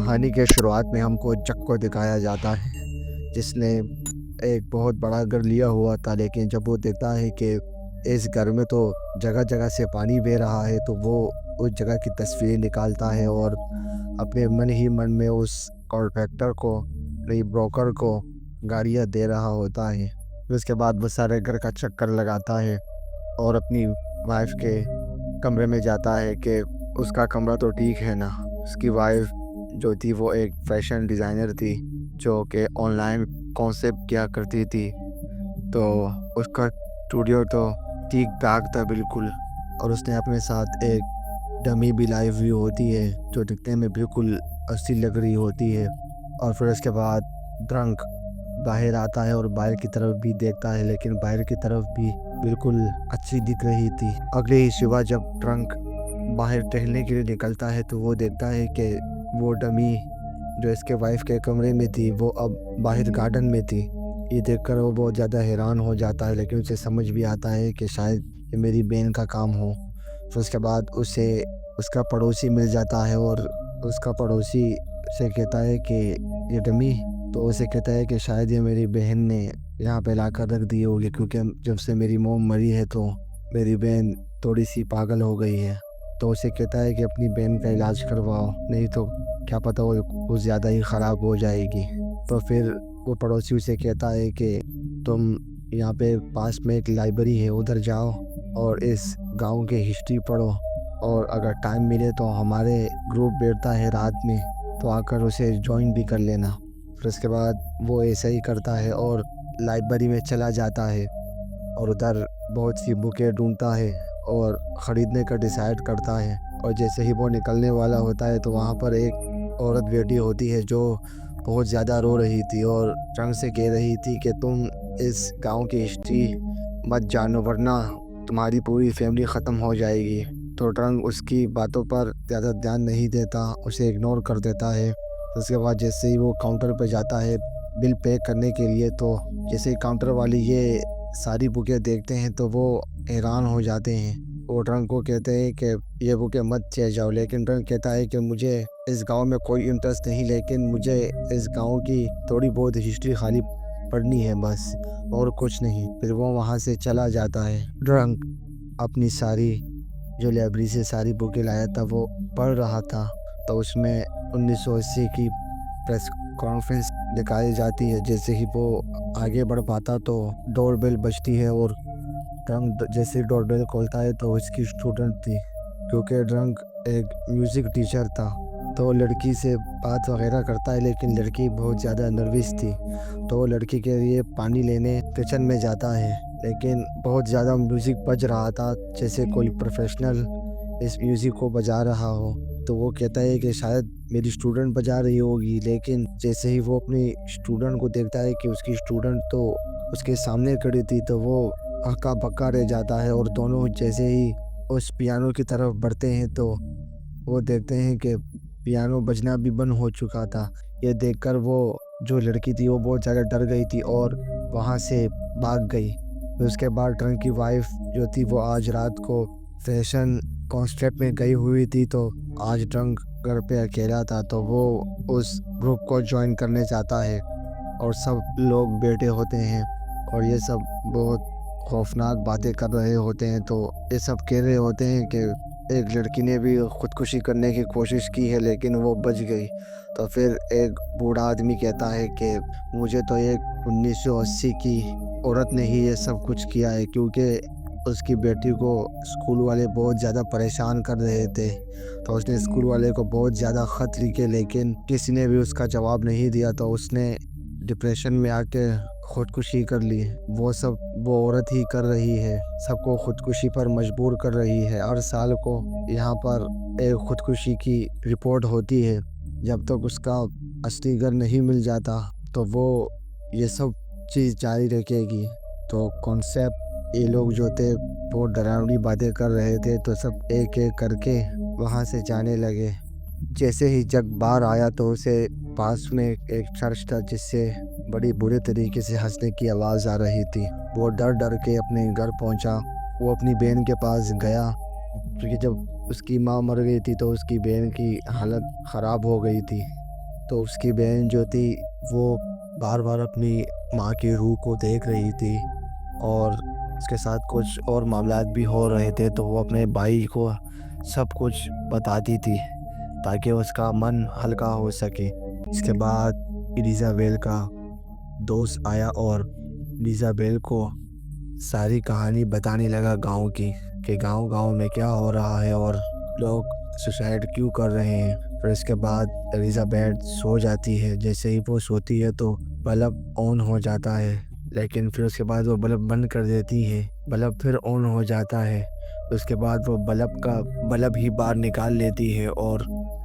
कहानी के शुरुआत में हमको जक को दिखाया जाता है, जिसने एक बहुत बड़ा घर लिया हुआ था। लेकिन जब वो देखता है कि इस घर में तो जगह जगह से पानी बह रहा है, तो वो उस जगह की तस्वीर निकालता है और अपने मन ही मन में उस कॉन्ट्रैक्टर को, नहीं ब्रोकर को, गाड़ियाँ दे रहा होता है। फिर उसके बाद वो सारे घर का चक्कर लगाता है और अपनी वाइफ के कमरे में जाता है कि उसका कमरा तो ठीक है ना। उसकी वाइफ जो थी वो एक फैशन डिज़ाइनर थी, जो कि ऑनलाइन कॉन्सेप्ट किया करती थी। तो उसका स्टूडियो तो ठीक ठाक था बिल्कुल, और उसने अपने साथ एक डमी भी लाई हुई होती है, जो दिखने में बिल्कुल असली लग रही होती है। और फिर उसके बाद ड्रंक बाहर आता है और बाहर की तरफ भी देखता है, लेकिन बाहर की तरफ भी बिल्कुल अच्छी दिख रही थी। अगले ही सुबह जब ड्रंक बाहर टहलने के लिए निकलता है, तो वो देखता है कि वो डमी जो इसके वाइफ के कमरे में थी, वो अब बाहर गार्डन में थी। ये देखकर वो बहुत ज़्यादा हैरान हो जाता है, लेकिन उसे समझ भी आता है कि शायद ये मेरी बहन का काम हो। फिर उसके बाद उसे उसका पड़ोसी मिल जाता है और उसका पड़ोसी से कहता है कि ये डमी, तो उसे कहता है कि शायद ये मेरी बहन ने यहाँ पे ला कर रख दी होगी, क्योंकि जब से मेरी मोम मरी है तो मेरी बहन थोड़ी सी पागल हो गई है। तो उसे कहता है कि अपनी बहन का इलाज करवाओ, नहीं तो क्या पता वो कुछ ज़्यादा ही ख़राब हो जाएगी। तो फिर वो पड़ोसी उसे कहता है कि तुम यहाँ पे पास में एक लाइब्रेरी है, उधर जाओ और इस गांव की हिस्ट्री पढ़ो, और अगर टाइम मिले तो हमारे ग्रुप बैठता है रात में, तो आकर उसे ज्वाइन भी कर लेना। फिर उसके बाद वो ऐसा ही करता है और लाइब्रेरी में चला जाता है और उधर बहुत सी बुकें ढूंढता है और ख़रीदने का डिसाइड करता है। और जैसे ही वो निकलने वाला होता है, तो वहाँ पर एक औरत बैठी होती है जो बहुत ज़्यादा रो रही थी और रंग से कह रही थी कि तुम इस गांव की हिस्ट्री मत जानो, वरना तुम्हारी पूरी फैमिली ख़त्म हो जाएगी। तो रंग उसकी बातों पर ज़्यादा ध्यान नहीं देता, उसे इग्नोर कर देता है। उसके बाद जैसे ही वो काउंटर पर जाता है बिल पे करने के लिए, तो जैसे ही काउंटर वाली ये सारी बुकें देखते हैं तो वो हैरान हो जाते हैं। वो रंग को कहते हैं कि ये बुकें मत ले जाओ, लेकिन रंग कहता है कि मुझे इस गांव में कोई इंटरेस्ट नहीं, लेकिन मुझे इस गांव की थोड़ी बहुत हिस्ट्री खाली पढ़नी है बस, और कुछ नहीं। फिर वो वहाँ से चला जाता है। रंग अपनी सारी जो लाइब्रेरी से सारी बुकें लाया था वो पढ़ रहा था, तो उसमें 1980 की प्रेस कॉन्फ्रेंस दिखाई जाती है। जैसे ही वो आगे बढ़ पाता तो डोरबेल बजती है, और ड्रंक जैसे डोरबेल खोलता है तो उसकी स्टूडेंट थी, क्योंकि ड्रंक एक म्यूज़िक टीचर था। तो वो लड़की से बात वगैरह करता है, लेकिन लड़की बहुत ज़्यादा नर्वस थी। तो वो लड़की के लिए पानी लेने किचन में जाता है, लेकिन बहुत ज़्यादा म्यूज़िक बज रहा था, जैसे कोई प्रोफेशनल इस म्यूज़िक को बजा रहा हो। तो वो कहता है कि शायद मेरी स्टूडेंट बजा रही होगी, लेकिन जैसे ही वो अपनी स्टूडेंट को देखता है कि उसकी स्टूडेंट तो उसके सामने खड़ी थी, तो वो हक्का बक्का रह जाता है। और दोनों जैसे ही उस पियानो की तरफ बढ़ते हैं, तो वो देखते हैं कि पियानो बजना भी बंद हो चुका था। ये देखकर वो जो लड़की थी वो बहुत ज़्यादा डर गई थी और वहाँ से भाग गई। फिर उसके बाद ट्रंक की वाइफ जो थी वो आज रात को फैशन कॉन्सेप्ट में गई हुई थी, तो आज ट्रंक घर पे अकेला था, तो वो उस ग्रुप को ज्वाइन करने चाहता है। और सब लोग बैठे होते हैं और ये सब बहुत खौफनाक बातें कर रहे होते हैं। तो ये सब कह रहे होते हैं कि एक लड़की ने भी खुदकुशी करने की कोशिश की है, लेकिन वो बच गई। तो फिर एक बूढ़ा आदमी कहता है कि मुझे तो एक 1980 की औरत ने ही ये सब कुछ किया है, क्योंकि उसकी बेटी को स्कूल वाले बहुत ज़्यादा परेशान कर रहे थे। तो उसने स्कूल वाले को बहुत ज़्यादा ख़त लिखे, लेकिन किसी ने भी उसका जवाब नहीं दिया। तो उसने डिप्रेशन में आके खुदकुशी कर ली। वो सब वो औरत ही कर रही है, सबको खुदकुशी पर मजबूर कर रही है। हर साल को यहाँ पर एक खुदकुशी की रिपोर्ट होती है। जब तक उसका असली घर नहीं मिल जाता, तो वो ये सब चीज़ जारी रखेगी। तो कॉन्सेप्ट ये लोग जो थे बहुत डरावनी बातें कर रहे थे, तो सब एक एक करके वहाँ से जाने लगे। जैसे ही जग बाहर आया, तो उसे पास में एक चर्च था, जिससे बड़ी बुरे तरीके से हंसने की आवाज़ आ रही थी। वो डर डर के अपने घर पहुंचा। वो अपनी बहन के पास गया, क्योंकि जब उसकी माँ मर गई थी तो उसकी बहन की हालत ख़राब हो गई थी। तो उसकी बहन जो थी वो बार बार अपनी माँ की रूह को देख रही थी और उसके साथ कुछ और मामलात भी हो रहे थे, तो वो अपने भाई को सब कुछ बताती थी ताकि उसका मन हल्का हो सके। इसके बाद इलिज़ाबेल का दोस्त आया और इलिज़ाबेल को सारी कहानी बताने लगा गांव की, कि गांव में क्या हो रहा है और लोग सुसाइड क्यों कर रहे हैं। फिर इसके बाद एलिज़ाबेथ सो जाती है। जैसे ही वो सोती है तो बल्ब ऑन हो जाता है, लेकिन फिर उसके बाद वो बल्ब बंद कर देती है। बल्ब फिर ऑन हो जाता है। उसके बाद वो बल्ब ही बाहर निकाल लेती है और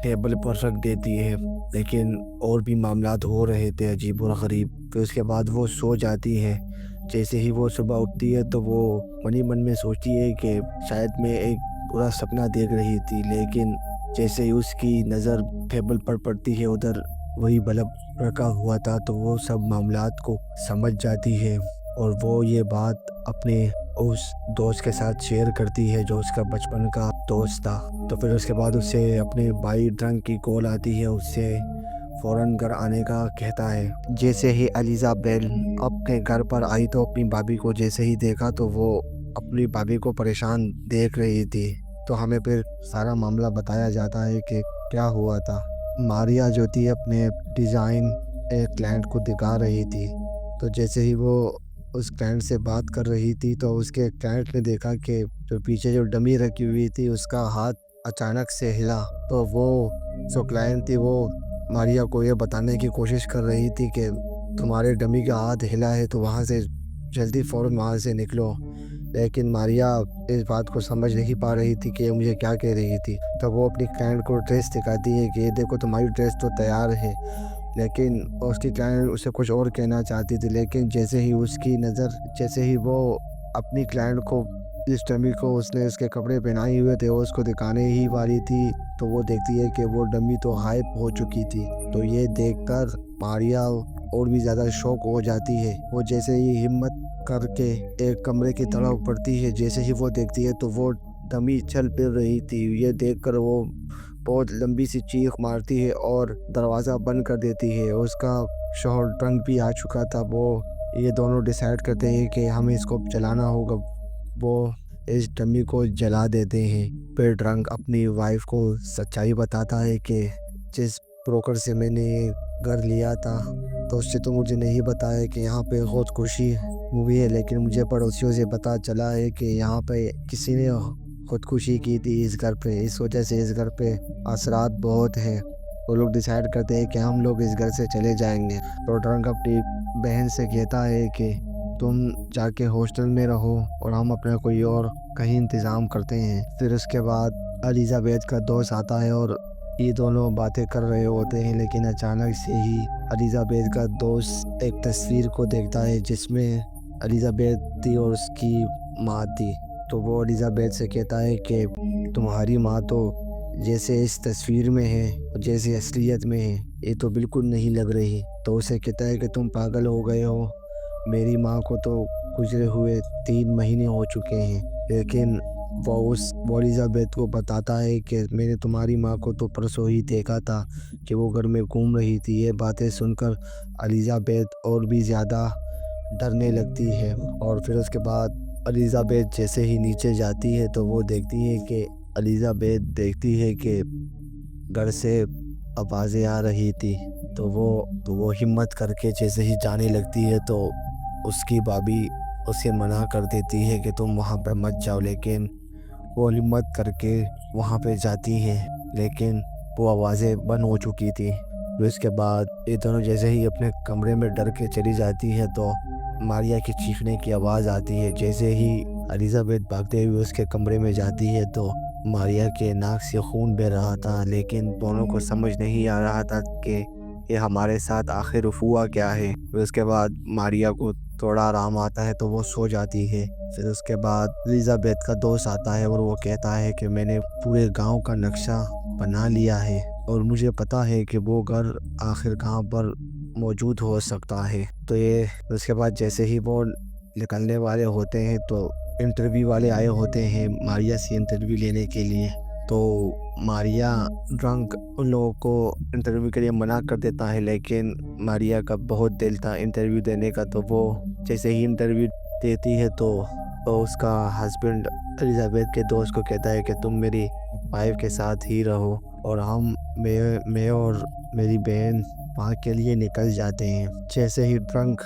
टेबल पर रख देती है, लेकिन और भी मामलात हो रहे थे अजीब और ग़रीब। फिर उसके बाद वो सो जाती है। जैसे ही वो सुबह उठती है तो वो मन ही मन में सोचती है कि शायद मैं एक पूरा सपना देख रही थी, लेकिन जैसे ही उसकी नज़र टेबल पर पड़ती है उधर वही बल्ब रखा हुआ था, तो वो सब मामलात को समझ जाती है और वो ये बात अपने उस दोस्त के साथ शेयर करती है जो उसका बचपन का दोस्त था। तो फिर उसके बाद उससे अपने भाई ड्रंक की कॉल आती है, उससे फ़ौरन घर आने का कहता है। जैसे ही एलिज़ाबेथ अपने घर पर आई तो अपनी भाभी को जैसे ही देखा तो वो अपनी भाभी को परेशान देख रही थी। तो हमें फिर सारा मामला बताया जाता है कि क्या हुआ था। मारिया जो थी अपने डिज़ाइन एक क्लाइंट को दिखा रही थी, तो जैसे ही वो उस क्लाइंट से बात कर रही थी तो उसके क्लाइंट ने देखा कि जो पीछे जो डमी रखी हुई थी उसका हाथ अचानक से हिला। तो वो जो क्लाइंट थी वो मारिया को ये बताने की कोशिश कर रही थी कि तुम्हारे डमी का हाथ हिला है तो वहाँ से जल्दी फ़ौरन वहाँ से निकलो, लेकिन मारिया इस बात को समझ नहीं पा रही थी कि मुझे क्या कह रही थी। तो वो अपनी क्लाइंट को ड्रेस दिखाती है कि ये देखो तुम्हारी ड्रेस तो तैयार है, लेकिन उसकी क्लाइंट उसे कुछ और कहना चाहती थी, लेकिन जैसे ही वो अपनी क्लाइंट को जिस डमी को उसने उसके कपड़े पहनाए हुए थे वो उसको दिखाने ही वाली थी, तो वो देखती है कि वो डमी तो गायब हो चुकी थी। तो ये देखकर मारिया और भी ज़्यादा शॉक हो जाती है। वो जैसे ही हिम्मत करके एक कमरे की तरफ बढ़ती है, जैसे ही वो देखती है तो वो डमी चल फिर रही थी। ये देखकर वो बहुत लंबी सी चीख मारती है और दरवाज़ा बंद कर देती है। उसका शौहर ड्रंक भी आ चुका था। वो ये दोनों डिसाइड करते हैं कि हमें इसको जलाना होगा। वो इस डमी को जला देते हैं। फिर ड्रंक अपनी वाइफ को सच्चाई बताता है कि जिस ब्रोकर से मैंने ये घर लिया था तो उससे तो मुझे नहीं बताया कि यहाँ पे खुदकुशी हुई है, लेकिन मुझे पड़ोसियों से पता चला है कि यहाँ पे किसी ने खुदकुशी की थी इस घर पे। इस वजह से इस घर पे असरात बहुत है। वो लोग डिसाइड करते हैं कि हम लोग इस घर से चले जाएंगे। तो ड्रंक अपनी बहन से कहता है कि तुम जाके हॉस्टल में रहो और हम अपना कोई और कहीं इंतज़ाम करते हैं। फिर उसके बाद एलिज़ाबेथ का दोस्त आता है और ये दोनों बातें कर रहे होते हैं, लेकिन अचानक से ही एलिज़ाबेथ का दोस्त एक तस्वीर को देखता है जिसमें एलिज़ाबेथ थी और उसकी माँ थी। तो वो एलिज़ाबेथ से कहता है कि तुम्हारी माँ तो जैसे इस तस्वीर में है और जैसे असलियत में है ये तो बिल्कुल नहीं लग रही। तो उसे कहता है कि तुम पागल हो गए हो, मेरी माँ को तो गुजरे हुए 3 महीने हो चुके हैं। लेकिन वो एलिज़ाबेथ को बताता है कि मैंने तुम्हारी माँ को तो परसों ही देखा था कि वो घर में घूम रही थी। ये बातें सुनकर एलिज़ाबेथ और भी ज़्यादा डरने लगती है। और फिर उसके बाद एलिज़ाबेथ जैसे ही नीचे जाती है तो वो देखती है कि घर से आवाज़ें आ रही थी। तो वो हिम्मत करके जैसे ही जाने लगती है तो उसकी भाभी उसे मना कर देती है कि तुम वहाँ पे मत जाओ, लेकिन वो हिम्मत करके वहाँ पे जाती है, लेकिन वो आवाज़ें बंद हो चुकी थी। फिर इसके बाद ये दोनों जैसे ही अपने कमरे में डर के चली जाती है तो मारिया की चीखने की आवाज़ आती है। जैसे ही एलिज़ाबेथ भागते हुए उसके कमरे में जाती है तो मारिया के नाक से खून बह रहा था, लेकिन दोनों को समझ नहीं आ रहा था कि ये हमारे साथ आखिर हुआ क्या है। फिर उसके बाद मारिया को थोड़ा आराम आता है तो वो सो जाती है। फिर उसके बाद एलिज़ाबेथ का दोस्त आता है और वो कहता है कि मैंने पूरे गांव का नक्शा बना लिया है और मुझे पता है कि वो घर आखिर कहाँ पर मौजूद हो सकता है। तो ये उसके बाद जैसे ही वो निकलने वाले होते हैं तो इंटरव्यू वाले आए होते हैं मारिया से इंटरव्यू लेने के लिए। तो मारिया ड्रंक उन लोगों को इंटरव्यू के लिए मना कर देता है, लेकिन मारिया का बहुत दिल था इंटरव्यू देने का। तो वो जैसे ही इंटरव्यू देती है तो उसका हस्बैंड एलिजाबेथ के दोस्त को कहता है कि तुम मेरी वाइफ के साथ ही रहो, और मैं और मेरी बहन वहाँ के लिए निकल जाते हैं। जैसे ही ट्रंक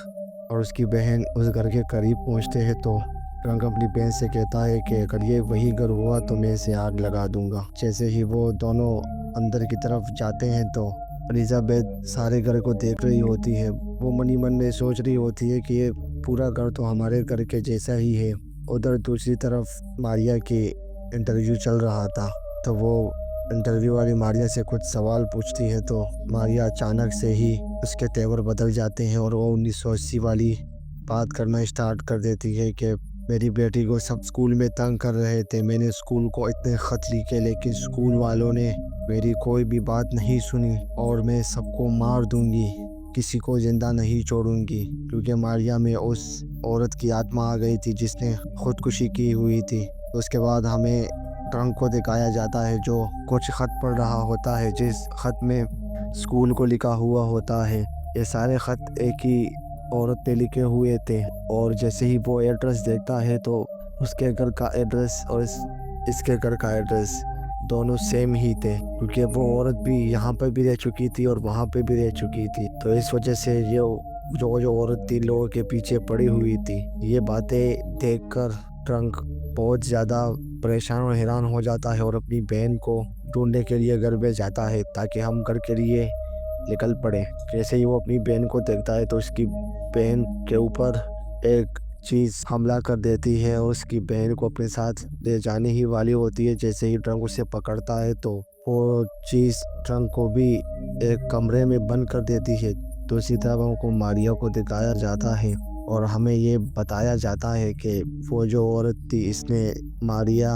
और उसकी बहन उस घर के करीब पहुँचते हैं तो ट्रंक अपनी बहन से कहता है कि अगर ये वही घर हुआ तो मैं इसे आग लगा दूंगा। जैसे ही वो दोनों अंदर की तरफ जाते हैं तो एलिजाबेथ सारे घर को देख रही होती है। वो मनी मन में सोच रही होती है कि ये पूरा घर तो हमारे घर के जैसा ही है। उधर दूसरी तरफ मारिया की इंटरव्यू चल रहा था, तो वो इंटरव्यू वाली मारिया से कुछ सवाल पूछती है तो मारिया अचानक से ही उसके तेवर बदल जाते हैं और वो 1980 वाली बात करना स्टार्ट कर देती है कि मेरी बेटी को सब स्कूल में तंग कर रहे थे, मैंने स्कूल को इतने ख़त लिखे लेकिन स्कूल वालों ने मेरी कोई भी बात नहीं सुनी, और मैं सबको मार दूंगी, किसी को ज़िंदा नहीं छोड़ूंगी। क्योंकि मारिया में उस औरत की आत्मा आ गई थी जिसने खुदकुशी की हुई थी। उसके बाद हमें ट्रंक को दिखाया जाता है जो कुछ ख़त पढ़ रहा होता है, जिस ख़त में स्कूल को लिखा हुआ होता है। ये सारे ख़त एक ही औरत ने लिखे हुए थे, और जैसे ही वो एड्रेस देखता है तो उसके घर का एड्रेस और इसके घर का एड्रेस दोनों सेम ही थे, क्योंकि वो औरत भी यहाँ पर भी रह चुकी थी और वहाँ पे भी रह चुकी थी। तो इस वजह से ये जो औरत थी लोगों के पीछे पड़ी हुई थी। ये बातें देखकर ट्रंक बहुत ज़्यादा परेशान और हैरान हो जाता है और अपनी बहन को ढूंढने के लिए घर में जाता है ताकि हम घर के लिए निकल पड़े। जैसे ही वो अपनी बहन को देखता है तो उसकी बहन के ऊपर एक चीज़ हमला कर देती है और उसकी बहन को अपने साथ ले जाने ही वाली होती है। जैसे ही ट्रंक उसे पकड़ता है तो वो चीज़ ट्रंक को भी एक कमरे में बंद कर देती है। दूसरी तरफ हमको मारिया को दिखाया जाता है और हमें ये बताया जाता है कि वो जो औरत थी इसने मारिया,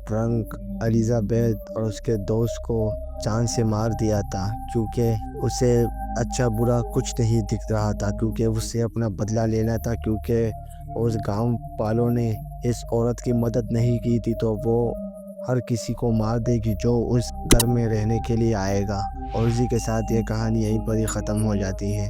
ट्रंक, एलिजाबेथ और उसके दोस्त को जान से मार दिया था, क्योंकि उसे अच्छा बुरा कुछ नहीं दिख रहा था, क्योंकि उसे अपना बदला लेना था। क्योंकि उस गांव वालों ने इस औरत की मदद नहीं की थी तो वो हर किसी को मार देगी जो उस घर में रहने के लिए आएगा। और इसी के साथ ये कहानी यहीं पर ही ख़त्म हो जाती है।